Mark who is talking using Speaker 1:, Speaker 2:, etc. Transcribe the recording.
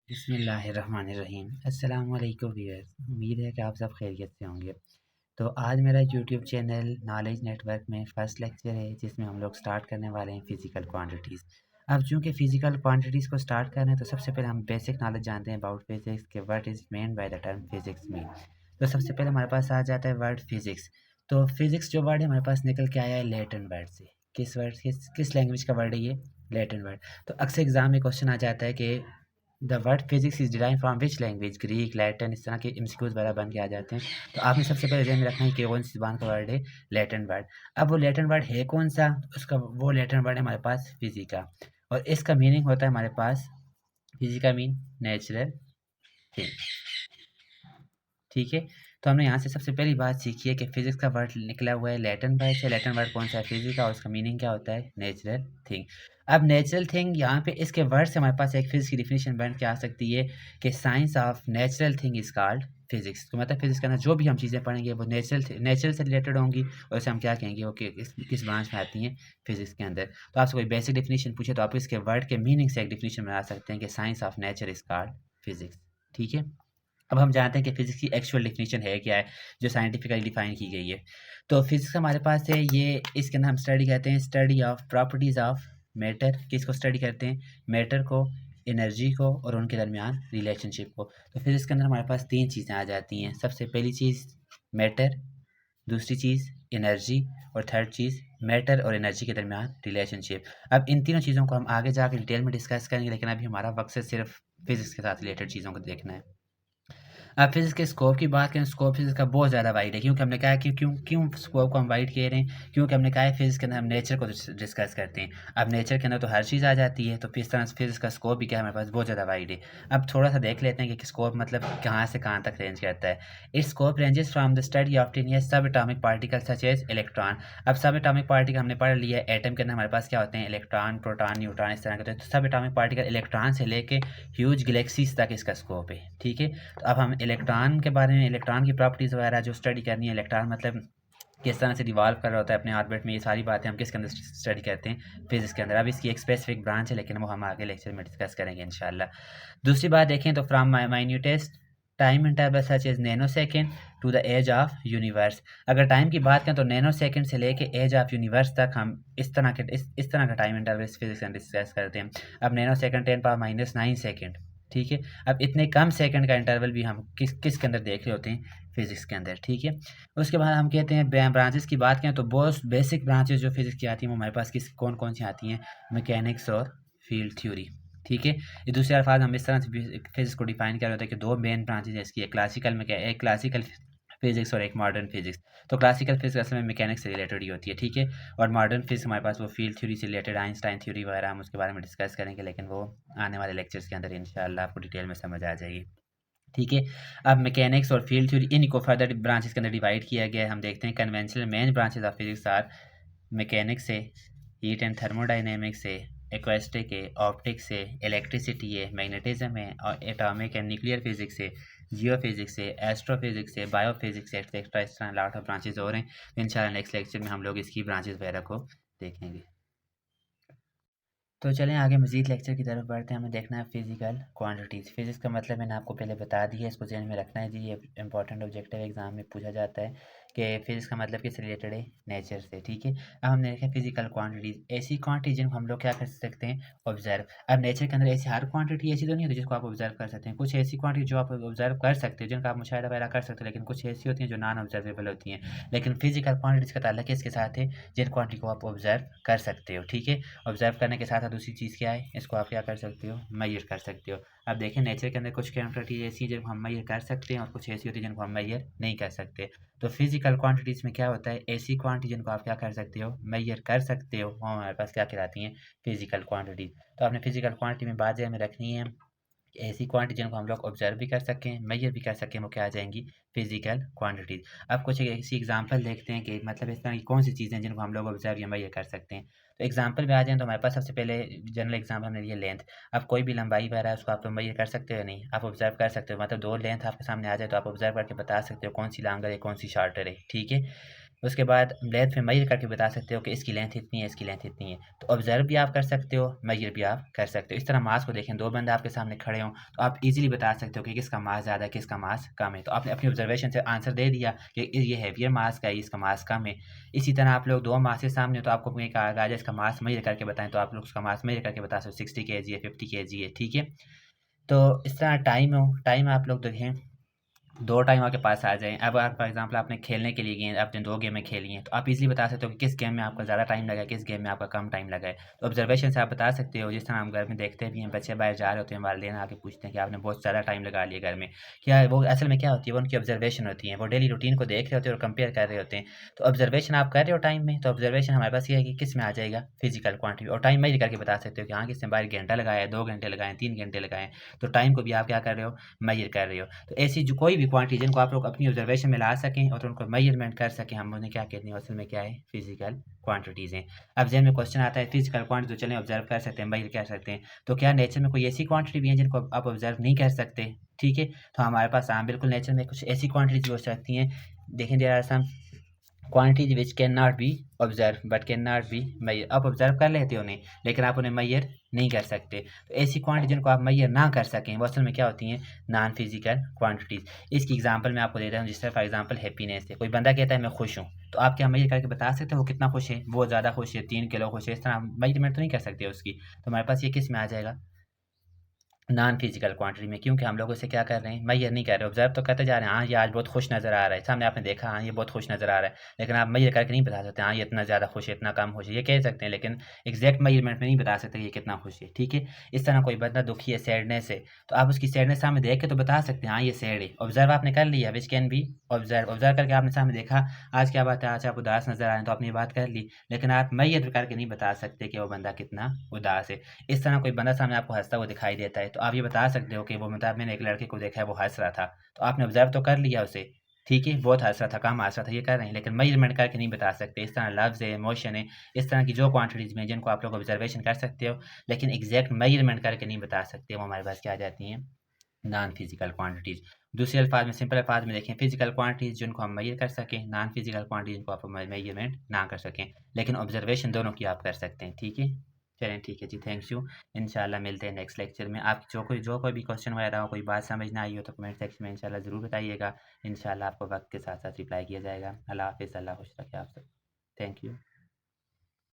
Speaker 1: बिस्मिल्लाहिर्रहमानिर्रहीम। अस्सलाम वालेकुम व्यूअर्स, उम्मीद है कि आप सब खैरियत से होंगे। तो आज मेरा यूट्यूब चैनल नॉलेज नेटवर्क में फ़र्स्ट लेक्चर है जिसमें हम लोग स्टार्ट करने वाले हैं फ़िज़िकल क्वांटिटीज़। अब चूँकि फ़िज़िकल क्वांटिटीज़ को स्टार्ट कर रहे हैं तो सबसे पहले हम बेसिक नॉलेज जानते हैं अबाउट फ़िज़िक्स के what is mean by the term physics mean. तो सबसे पहले हमारे पास आ जाता है वर्ड फ़िज़िक्स। तो फ़िज़िक्स जो वर्ड है हमारे पास निकल के आया है लैटिन वर्ड से। किस लैंग्वेज का वर्ड है ये? Latin word. तो अक्सर एग्ज़ाम में क्वेश्चन आ जाता है कि the word physics is derived from which language? Greek, Latin, इस तरह के एमसीक्यूज वगैरह बन के आ जाते हैं। तो आपने सबसे पहले ध्यान में रखना है कि कौन सी ज़बान का वर्ड है? Latin word. अब वो लैटिन वर्ड है कौन सा? उसका वो लैटिन वर्ड है हमारे पास फिजिका, और इसका मीनिंग होता है हमारे पास फिजिका मीन नेचुरल थिंग। ठीक है, तो हमने यहाँ से सबसे पहली बात सीखी है कि फिजिक्स का वर्ड निकला हुआ है लैटिन वर्ड से। लैटिन वर्ड कौन सा है? फिजिका, और उसका मीनिंग क्या होता है? Natural thing. अब नेचुरल थिंग यहाँ पे इसके वर्ड से हमारे पास एक फिजिक्स की डिफिनेशन बन के आ सकती है कि science of natural thing is called physics. तो मतलब फिजिक्स के अंदर जो भी हम चीज़ें पढ़ेंगे वो नेचुरल से रिलेटेड होंगी, और उसे हम क्या कहेंगे? वो किस ब्रांच में आती हैं? फिजिक्स के अंदर। तो आपसे कोई बेसिक डिफिनेशन पूछे तो आप इसके वर्ड के मीनिंग से एक डिफिनेशन बना सकते हैं कि science of nature is called physics. ठीक है, अब हम जानते हैं कि फ़िज़िक्स की एक्चुअल डेफ़िनेशन है क्या है, जो साइंटिफिकली डिफ़ाइन की गई है। तो फ़िज़िक्स हमारे पास है, ये इसके अंदर हम स्टडी कहते हैं study of properties of matter. किसको स्टडी करते हैं? मैटर को, एनर्जी को, और उनके दरमियान रिलेशनशिप को। तो फ़िज़िक्स के अंदर हमारे पास 3 चीज़ें आ जाती हैं। सबसे पहली चीज़ मैटर, दूसरी चीज़ एनर्जी, और थर्ड चीज़ मैटर और एनर्जी के दरमियान रिलेशनशिप। अब इन तीनों चीज़ों को हम आगे जाके डिटेल में डिस्कस करेंगे, लेकिन अभी हमारा मकसद सिर्फ़ फ़िज़िक्स के साथ रिलेटेड चीज़ों को देखना है। अब फिज़िक्स के स्कोप की बात करें, स्कोप फिज़िक्स का बहुत ज़्यादा वाइड है, क्योंकि हमने कहा है कि क्यों क्यों स्कोप को हम वाइड कह रहे हैं, क्योंकि हमने कहा है फिज़िक्स के अंदर हम नेचर को डिस्कस करते हैं। अब नेचर के अंदर तो हर चीज़ आ जाती है, तो इस तरह से फिज़िक्स का स्कोप भी क्या है, हमारे पास बहुत ज़्यादा वाइड है। अब थोड़ा सा देख लेते हैं कि स्कोप मतलब कहाँ से कहाँ तक रेंज करता है। Its scope ranges from the study of tinier sub atomic particle such as electron. अब सब एटॉमिक पार्टिकल हमने पढ़ लिया है, एटम के अंदर हमारे पास क्या होते हैं? इलेक्ट्रॉन, प्रोटॉन, न्यूट्रॉन, इस तरह के होते हैं। तो सब एटॉमिक पार्टिकल इलेक्ट्रॉन से लेके ह्यूज गैलेक्सीज तक इसका स्कोप है। ठीक है, तो अब हम इलेक्ट्रॉन के बारे में, इलेक्ट्रॉन की प्रॉपर्टीज़ वगैरह जो स्टडी करनी है, इलेक्ट्रॉन मतलब किस तरह से रिवॉल्व कर रहा होता है अपने ऑर्बिट में, ये सारी बातें हम किसके अंदर स्टडी करते हैं? फिजिक्स के अंदर। अब इसकी एक स्पेसिफिक ब्रांच है, लेकिन वो हम आगे लेक्चर में डिस्कस करेंगे इंशाल्लाह। दूसरी बात देखें तो from minutest time interval such as nano second to the age of universe. अगर टाइम की बात करें तो नैनो सेकेंड से लेके एज ऑफ यूनिवर्स तक हम इस तरह का टाइम इंटरवल फिजिक्स में डिस्कस करते हैं। अब नैनो सेकेंड 10⁻⁹ सेकेंड। ठीक है, अब इतने कम सेकंड का इंटरवल भी हम किस के अंदर देख रहे होते हैं? फिजिक्स के अंदर। ठीक है, उसके बाद हम कहते हैं ब्रांचेस की बात करें तो बहुत बेसिक ब्रांचेस जो फिजिक्स की आती हैं वो हमारे पास कौन कौन सी आती हैं? मैकेनिक्स और फील्ड थ्योरी। ठीक है, ये दूसरे अल्फाज हम इस तरह से फिजिक्स को डिफाइन कर रहे होते हैं कि दो मेन ब्रांचेज है इसकी, एक क्लासिकल फिजिक्स और एक मॉडर्न फिजिक्स। तो क्लासिकल फिजिक्स असल में मैकेनिक्स से रिलेटेड ही होती है। ठीक है, और मॉडर्न फिजिक्स हमारे पास वो फील्ड थ्योरी से रिलेटेड, आइंस्टाइन थ्योरी वगैरह, हम उसके बारे में डिस्कस करेंगे, लेकिन वो आने वाले लेक्चर्स के अंदर इंशाल्लाह आपको डिटेल में समझ आ जाएगी। ठीक है, अब मैकेनिक्स और फील्ड थ्योरी इनको फर्दर ब्रांचेस के अंदर डिवाइड किया गया है। हम देखते हैं conventional main branches of physics are mechanics है, हीट एंड थर्मोडाइनेमिक्स है, एक्वेस्टिक है, ऑप्टिक्स है, इलेक्ट्रिसिटी है, मैग्नेटिज्म है, और एटॉमिक एंड न्यूक्लियर फिजिक्स है, जियो फिजिक्स है, एस्ट्रोफिजिक्स है, बायोफिजिक्स है, एक्सेट्रा। इस तरह लॉट ऑफ ब्रांचेस और हैं। इंशाल्लाह नेक्स्ट लेक्चर में हम लोग इसकी ब्रांचेस वगैरह को देखेंगे। तो चलें आगे मज़ीद लेक्चर की तरफ बढ़ते हैं। हमें देखना है फिजिकल क्वांटिटीज़। फिजिक्स का मतलब मैंने आपको पहले बता दिया, इसको ध्यान में रखना है जी। ये इंपॉर्टेंट ऑब्जेक्टिव एग्जाम में पूछा जाता है कि फिजिक्स का मतलब किस रिलेटेड है? नेचर से। ठीक है, अब हमने देखा फिजिकल क्वांटिटीज़, ऐसी क्वांटिटी जिनको हम लोग क्या कर सकते हैं? ऑब्जर्व। अब नेचर के अंदर ऐसी हर क्वांटिटी ऐसी तो नहीं होती जिसको आप ऑब्जर्व कर सकते हैं। कुछ ऐसी क्वांटिटी जो आप ऑब्जर्व कर सकते हैं, जिनका आप मुशाहिदा वगैरह कर सकते हैं, लेकिन कुछ ऐसी होती हैं जो नॉन ऑब्जर्वेबल होती हैं। लेकिन फिजिकल क्वांटिटीज़ का ताल्लुक इसके साथ है जिन क्वांटिटी को आप ऑब्जर्व कर सकते हो। ठीक है, ऑब्जर्व करने के साथ साथ दूसरी चीज़ क्या है? इसको आप क्या कर सकते हो? मेजर कर सकते हो। अब देखें नेचर के अंदर कुछ क्वांटिटी ऐसी है जिनको हम मेजर कर सकते हैं, और कुछ ऐसी होती है जिनको हम मेजर नहीं कर सकते। तो फिजिकल क्वांटिटीज़ में क्या होता है? ऐसी क्वांटिटी जिनको आप क्या कर सकते हो? मेजर कर सकते हो, वो हमारे पास क्या कहलाती हैं? Physical quantity. तो आपने फिजिकल क्वांटिटी में बात ध्यान में रखनी है, ऐसी क्वांटिटी जिनको हम लोग ऑब्जर्व भी कर सकें, मेजर भी कर सकें, वो क्या आ जाएंगी? Physical quantities. अब कुछ ऐसी एग्जांपल देखते हैं कि मतलब इस तरह की कौन सी चीज़ें हैं जिनको हम लोग ऑब्जर्व या मेजर कर सकते हैं। तो एग्जांपल में आ जाएँ तो हमारे पास सबसे पहले जनरल एग्जांपल हमने लिया लेंथ। अब कोई भी लंबाई वगैरह है उसको आप मेजर कर सकते हो या नहीं? आप ऑब्जर्व कर सकते हो, मतलब दो लेंथ आपके सामने आ जाए तो आप ऑब्जर्व करके बता सकते हो कौन सी लॉन्गर है, कौन सी शॉर्टर है। ठीक है, उसके बाद लेंथ में मेजर करके बता सकते हो कि इसकी लेंथ इतनी है, इसकी लेंथ इतनी है। तो ऑब्जर्व भी आप कर सकते हो, मेजर भी आप कर सकते हो। इस तरह मास को देखें, दो बंदे आपके सामने खड़े हों तो आप इजीली बता सकते हो कि किसका मास ज़्यादा है, किसका मास कम है। तो आपने अपनी ऑब्जर्वेशन से आंसर दे दिया कि ये हैवियर मास का है, इसका मास कम है। इसी तरह आप लोग दो मास के सामने हो तो आपको कोई कहा जाए इसका मास मेजर करके बताएं, तो आप लोग उसका मास मेजर करके बता सकते हो 60 kg है, 50 kg है, ठीक है। तो इस तरह टाइम आप लोग देखें, दो टाइम आपके पास आ जाएँ। अब आप फॉर एग्ज़ाम्पल आपने खेलने के लिए गए, आपने 2 गेमें खेली हैं, तो आप ईज़िली बता सकते हो कि किस गेम में आपका ज़्यादा टाइम लगा है, किस गेम में आपका कम टाइम लगा है। तो ऑब्ज़र्वेशन से आप बता सकते हो, जिस तरह हम घर में देखते भी हैं, बच्चे बाहर जा रहे होते हैं, वालिदैन आके पूछते हैं कि आपने बहुत ज़्यादा टाइम लगा लिया घर में। क्या है वो असल में क्या होती है, वो उनकी ऑब्ज़र्वेशन होती है। वो डेली रूटीन को देख रहे होते हैं और कंपेयर कर रहे होते हैं। तो ऑब्ज़र्वेशन आप कर रहे हो टाइम में, तो ऑब्ज़र्वेशन हमारे पास ये है कि किस में आ जाएगा, फिज़िकल क्वांटिटी। और टाइम मेज़र करके बता सकते हो कि हाँ, किसने बाहर घंटा लगाया है, 2 घंटे लगाए हैं, 3 घंटे लगाए हैं। तो टाइम को भी आप क्या कर रहे हो, मेज़र कर रहे हो। तो ऐसी जो कोई भी क्वांटिटी जिनको आप लोग अपनी ऑब्जर्वेशन में ला सकें और उनको मेजरमेंट कर सकें, हम उन्हें क्या कहते हैं, असल में क्या है, फिजिकल क्वांटिटीज़ हैं। अब जहन में क्वेश्चन आता है फिजिकल क्वांटिटी तो चलें ऑब्जर्व कर सकते हैं, मेजर कर सकते हैं, तो क्या नेचर में कोई ऐसी क्वांटिटी भी है जिनको आप ऑब्जर्व नहीं कर सकते? ठीक है, तो हमारे पास हाँ बिल्कुल नेचर में कुछ ऐसी क्वांटिटीज हो सकती हैं। देखें, there are some quantities which can not be observe but can not be measure. आप ऑब्जर्व कर लेते हो उन्हें, लेकिन आप उन्हें मैयर नहीं कर सकते। तो ऐसी क्वांटिटी जिनको आप मैयर ना कर सकें वो असल में क्या होती हैं, नॉन फिजिकल क्वांटिटीज़। इसकी एग्जांपल मैं आपको देता हूँ, जिस तरह फॉर एग्जांपल हैप्पीनेस है। कोई बंदा कहता है मैं खुश हूँ, तो आप क्या मैयर करके बता सकते हो वो कितना खुश है, वो ज़्यादा खुश है, 3 किलो खुश है, इस तरह मेजरमेंट तो नहीं कर सकते उसकी। तो हमारे पास ये किस में आ जाएगा, नॉन फिजिकल क्वांटिटी में, क्योंकि हम लोग उसे क्या कर रहे हैं, मेजर नहीं कर रहे। ऑब्जर्व तो करते जा रहे हैं, हाँ ये आज बहुत खुश नज़र आ रहा है, सामने आपने देखा हाँ ये बहुत खुश नज़र आ रहा है, लेकिन आप मेजर करके नहीं बता सकते हाँ ये इतना ज़्यादा खुश है, इतना कम खुश है, ये कह सकते हैं लेकिन एग्जैक्ट मेजरमेंट में नहीं बता सकते ये कितना खुश है, ठीक है। इस तरह कोई बंदा दुखी है, सैडनेस है, तो आप उसकी सैडनेस सामने देख के तो बता सकते हैं हाँ ये सैड है। ऑब्जर्व आपने कर लिया, विच कैन बी ऑब्जर्व करके आपने सामने देखा आज क्या बात है, आज आप उदास नज़र आ रहे हैं, तो आपने ये बात कर ली, लेकिन आप मेजर करके नहीं बता सकते कि वो बंदा कितना उदास है। इस तरह कोई बंदा सामने आपको हँसता हुआ दिखाई देता है, तो आप ये बता सकते हो कि वो मतलब मैंने एक लड़के को देखा है वो हँस रहा था, तो आपने ऑब्ज़र्व तो कर लिया उसे, ठीक है, बहुत हँस रहा था, कम हँस रहा था, ये कर रहे हैं, लेकिन मेज़रमेंट करके नहीं बता सकते। इस तरह लफ्ज़ है, इमोशन है, इस तरह की जो क्वांटिटीज़ में जिनको आप लोग ऑब्ज़र्वेशन कर सकते हो, लेकिन एग्ज़ैक्ट मेज़रमेंट करके नहीं बता सकते, वो हमारे पास क्या आ जाती हैं, नॉन फिजिकल क्वांटिटीज़। दूसरे अल्फाज में, सिंपल अल्फाज में देखें, फिजिकल क्वांटिटीज़ जिनको हम मेजर कर सकें, नॉन फिजिकल क्वांटिटी जिनको आप मेजरमेंट ना कर सकें, लेकिन ऑब्जर्वेशन दोनों की आप कर सकते हैं, ठीक है। चलें ठीक है जी, थैंक्स यू। इंशाल्लाह मिलते हैं नेक्स्ट लेक्चर में। आप जो कोई भी क्वेश्चन वगैरह हो, कोई बात समझ ना आई हो तो कमेंट सेक्शन में इंशाल्लाह ज़रूर बताइएगा। इंशाल्लाह आपको वक्त के साथ साथ रिप्लाई किया जाएगा। अल्लाह हाफ़िज़, अल्लाह खुश रखे आप सब। Thank you.